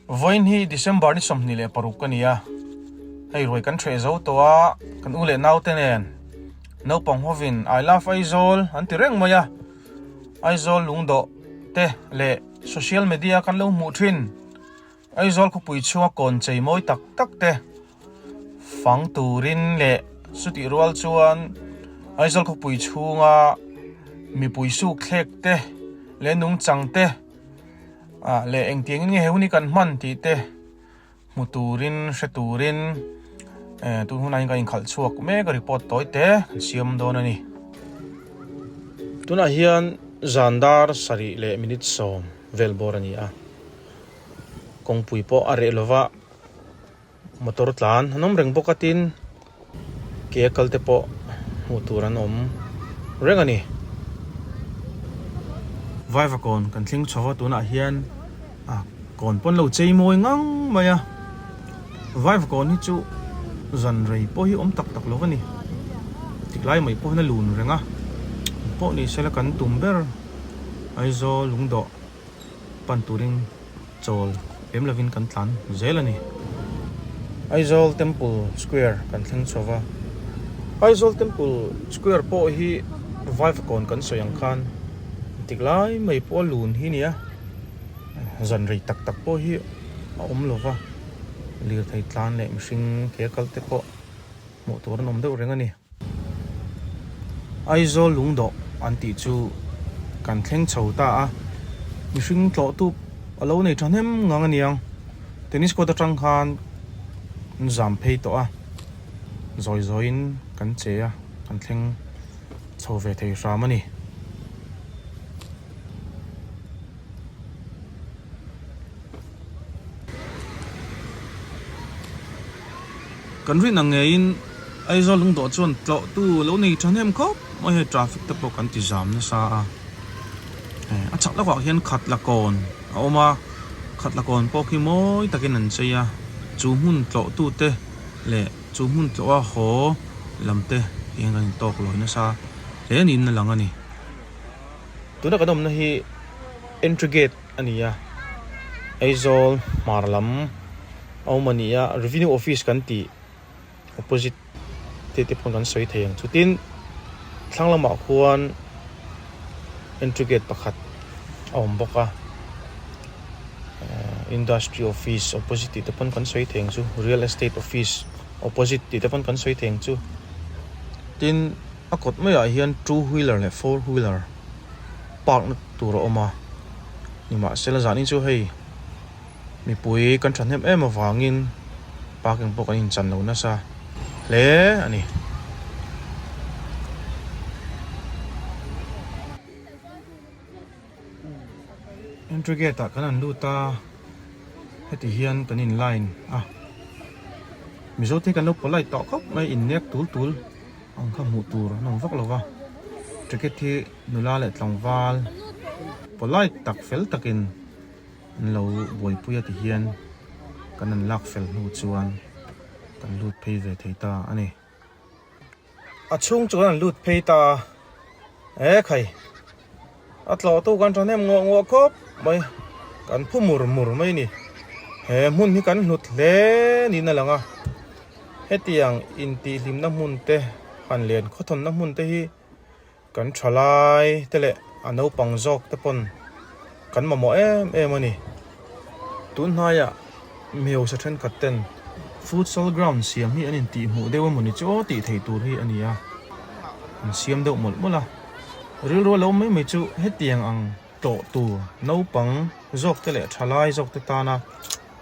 voin hi December ni som ni le paruk kania hei roi kan thre zo towa kan ule nau tenen no pong hovin I love Aizol anti reng maya Aizol lungdo te le social media kan lo mu thin Aizol ko pui chua kon chei moi tak tak te fang turin le suti rual chuan Aizol ko pui chunga mi pui su khlek te le nung chang te le engtiang nge heuni kan man ti te muturin hreturin tu hunai ka in khal chuak me ka report toy te siam don ani tuna hian zandar sari le minute som velbor ani a kongpui po are lova motor tlan hanom reng bokatin ke kalte po muturan om reng ani vai va kon kan thling chawa tuna hian kon pon lo chei moi ngang maya vai va kon hi chu zan rei po hi om tak tak lo ani tiklai mai po na lun renga po ni sela kan tumber aizo lungdo panturing chol em lavin kan tlan zelani Aizol Temple Square kan thling chawa Aizol Temple Square po hi vai va kon kan soyang khan tiklai mai po lun hi nia zan rei tak tak po hi om lova lir thai tlan le mihring ke kalte po mo tur nom deuh reng ani Aizol lungdo anti chu kan thleng chhota a mihring tlo tu alo nei thanem ngang aniang tennis court atang khan zam phei to a zoi zoin kan che a kan thleng chhove thei ram ani kan rin ang ngayon Aizol lungdo chuan tlo tu lo nei thanem khop moi he traffic te po kan ti jam na sa a chak lawa hian khat la kon a oma khat la kon po ki moi takin an cheya chu hun tlo tu te le chu hun tlo a ho lamte eng an tok lo na sa le nin na lang ani tuna kadom na hi entry gate ania Aizol marlam aumania revenue office kan ti opposite te pon kan soi theng chutin thanglama khuan entry gate pakhat awm boka industry office opposite te pon kan soi theng chu real estate office opposite te pon kan soi theng chu tin akot mai a hian two wheeler le four wheeler park na tur oma nima sela zani chu hei mi pui kan thanem em awangin parking po kan in chan lo na sa le ani entry gate kan an luta heti hian kan in line mizo te kan lo polai to khop mai in nek tul ang kha mu tur nong vak lova ticket hi nula le tlangwal polai tak fel takin lo boi puya ti hian kan an lak fel nu chuan kan lut phei ve theita ani achung chuan an lut phei ta khai atlo to kan thanem ngo khop mai kan phu mur mai ni he mun hi kan hnut hle ni na langa hetiang inti lim na mun te han len khothon na mun te hi kan thalai tele ano pangjok te pon kan mamo em ani tun haya meu sa then katten futsal ground siam hi anin ti mu dewa muni cho ti thei tur hi ania an siam deuh mol mola ril ro lo mai chu hetiang ang to tu no pang jok te le thalai jok te ta na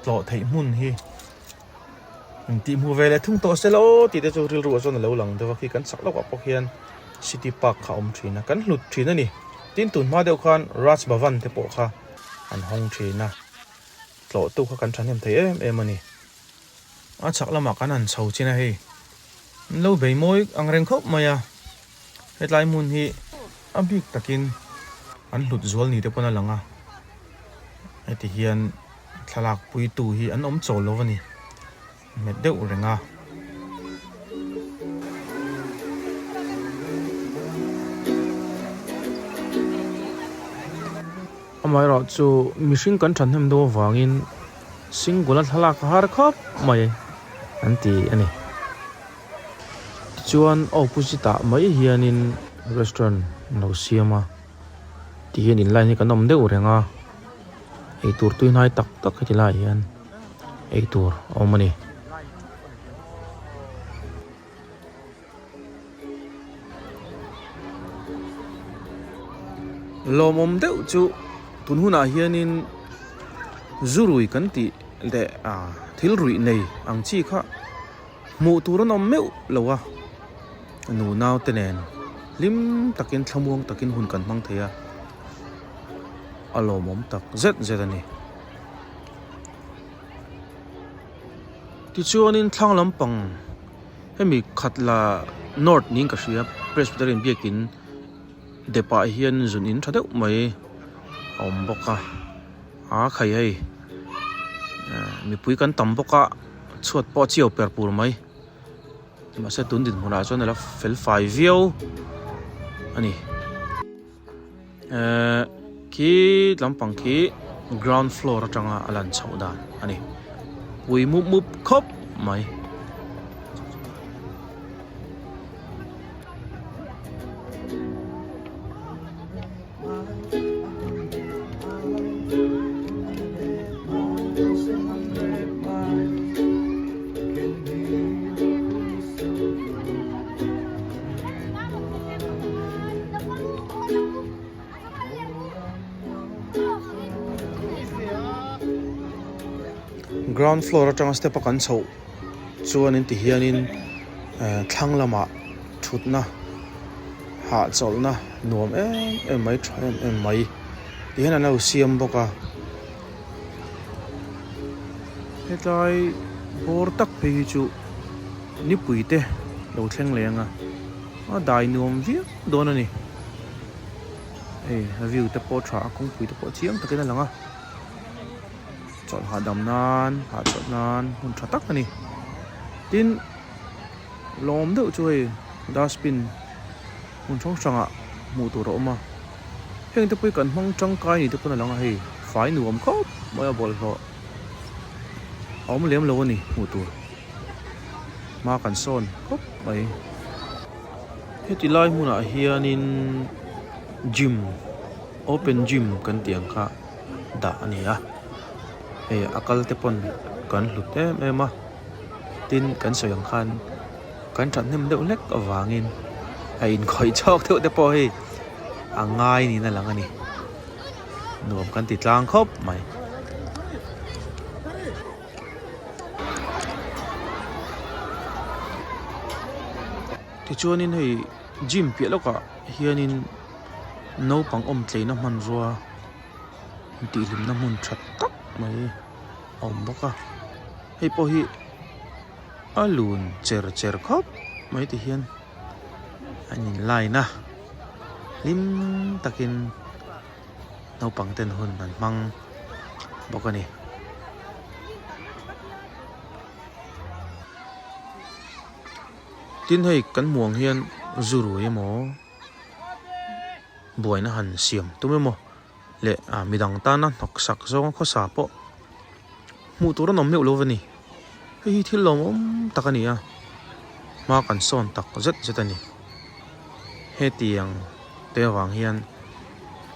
tlo thei mun hi ti mu vele thung to selo ti te chu ril ro zon lo lang dewa ki kan sak lo ka pok hian city park kha om thina kan hlut thina ni tin tun ma deuh khan raj bhavan te po kha an hong thina tlo tu kha kan thanem thei em ani a chak lama kan an chho china hei lo bei moi ang reng khop maya hetlai mun hi abik takin an hlut zual ni te pona langa eti hian thalak pui tu hi an om chol lovani met deuh renga amai ro chu mihring kan than hem do wangin singular thalak har khop mai anti ani chuan opposite mai hianin restaurant no siama ti hian in lai ni kanom deuh renga ei tur tuin hai tak tak ti lai hian ei tur omani lomom deuh chu tunhuna hianin zurui kan ti le thilrui nei ang chi kha mu turan om meu lowa nu naw tenen lim takin thlamuang takin hun kan mang theya alomom tak zet ani ti chuanin thlang lampang hemi khatla north ning ka hria presbyterian biakin depa hian zun in thadeu mai om boka khai hei mi pui kan tam boka chuat po chiao per pur mai ma se tun din hona chon la fel 5 view ani ki lampang ki ground floor atanga alan chaudan ani pui mup khop mai ground floor atanga step kan chho chuanin ti hianin thlang lama thutna ha cholna nuam em mai thain em mai ti hian ana siam boka hetlai bor tak pe hi chu ni puite lo thleng lenga dai nuam via don ani view te po tha kong pui te po chiang takin langa chọn hạ đầm nan hạ chọn nan hun thắt tắc này tin lom đậu chui dustbin hun trong sang ạ mù tổ rỗ mà hiện tại bây cần mong trăng cay thì tôi còn là hay phải nuông khóc mới bol họ ống liếm lâu này mù tổ mà cần son khóc vậy hết thì lai mu na hianin gym open gym kan tiang kha da ani a akal te pon kan hlut em tin kan soyang khan kan chat nem deuh lek awangin in khoi chok theu te po hi angai ni na lang ani nuam kan ti tlang khop mai ti chuanin hei gym pi loka hianin no pang om tleina man ruwa ti lim na mun that tak mai om boka hei po hi alun cher khop mai ti hian anin lai na lim takin no pang ten hun an mang boka ni tin hei kan muang hian zuru emo buaina han siam tumemo le midang ta na nok sak zong kho sa po mu tur nom meu lovani hi thil lom takani a ma kan son tak zet ani he tiang te wang hian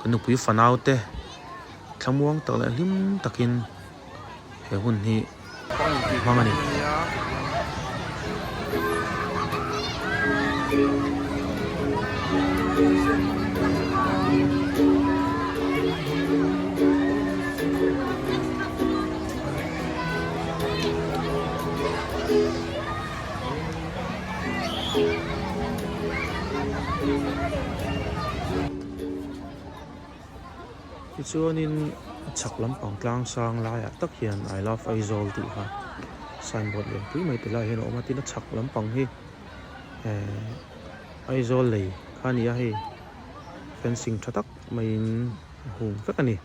kanu pui fanau te thlamuang tak la lim takin he hun hi mangani chuanin chak lampang tlang sang lai tak hian I love Aizawl tih kha signboard lian pui mai te lai hian awma tin a chak lampang hi Aizawl lei khania hi fencing thatak mai in hung vek ani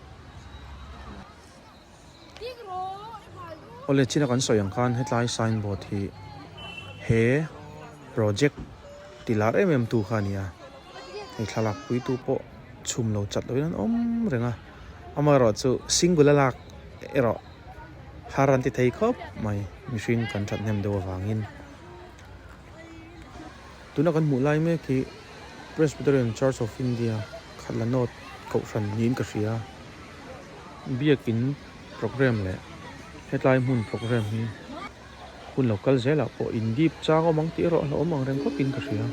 ole china kan soyang khan hetlai signboard hi he project tilar tu khania ei thalak pui tu po chum lo chat loin om renga amaro chu singular lak ero haran ti thei khop mai machine kan that nem do wangin tuna kan mulai me ki Presbyterian Church of India khalanot ko ran nin ka ria biakin program le hetlai mun program hi kun local zela ko indip chango mang ti ro lo mang reng ko kin ka ria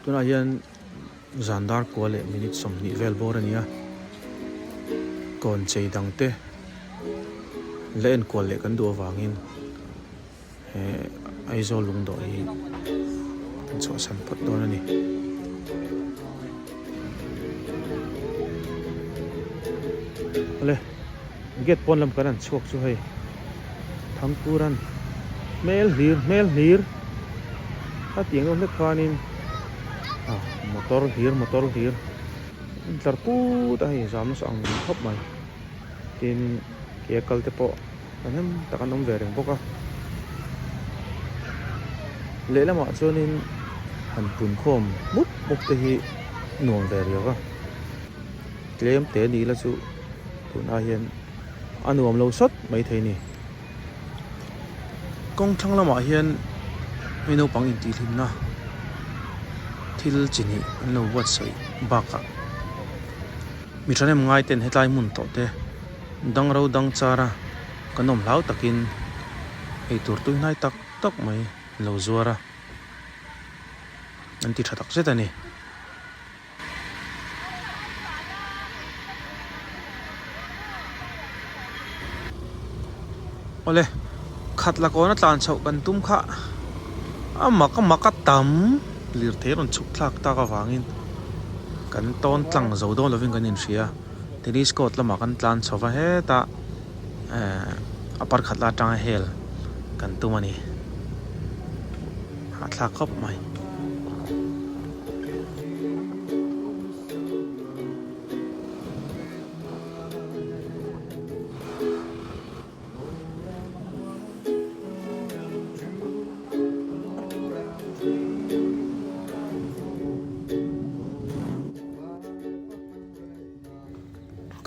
tuna hian zandar ko le minute som ni vel bor ania kon chei dang te len ko le kan do wangin he aizo lung do hi cho san pot do ni ole get pon lam kanan chok chu hei thang turan mel hir ta tiang on le khanin motor hir tar pu ta hi zam sang khop mai tin ke kal te po anem takanom vereng boka le lama chonin han pun khom muk te hi nuang ver yoga klem te ni la chu tuna hian anuam lo sot mai thei ni kong thang lama hian meno pang in ti thim na thil chini an lo wat sai baka mi thanem ngai ten hetlai mun to te dang ro dang chara kanom lau takin ei tur tu nai tak mai lo zuara an ti thatak zeta ni ole khatla kona tlan chau kan tum kha amaka tam lir theron chuk thlak ta ka wangin kan ton tlang zo do lovin kan in ria tennis court lama kan tlan chowa he ta apar khatla tang hel kan tumani ha thlak khop mai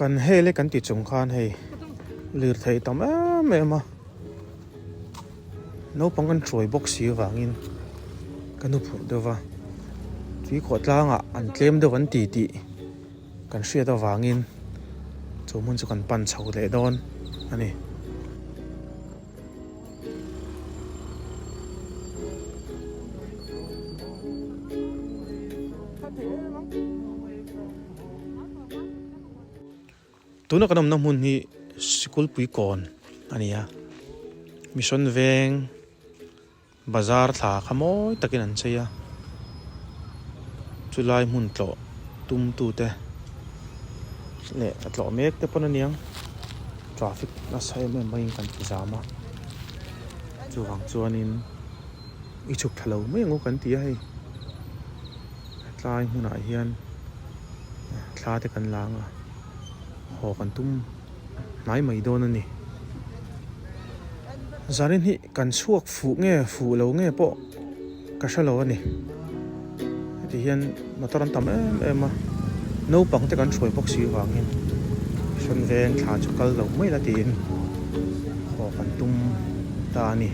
kan hele kan ti chung khan hei lir thei tam em no pang kan troi box hi wangin kanu phu dewa tui khotla nga an tlem de wan ti kan hria da wangin chumun chu kan pan chho le don ani tuna kanam na mun hi sikul pui kon ania mission veng bazar tha khamoi takin an cheya chulai mun tlo tum tu te le atlo mek te pon aniang traffic na sai me mai kan ti zama chuwang chuanin i chuk thalo me ngo kan ti hei tlai huna hian thla te kan langa ho kan tum nai mai don ani zarin hi kan suak fu lo nge po ka shalo ani ti hian motoran tam em no pang te kan throi box hi wangin son ven thla chakal lo mai la tin ho kan tum ta ani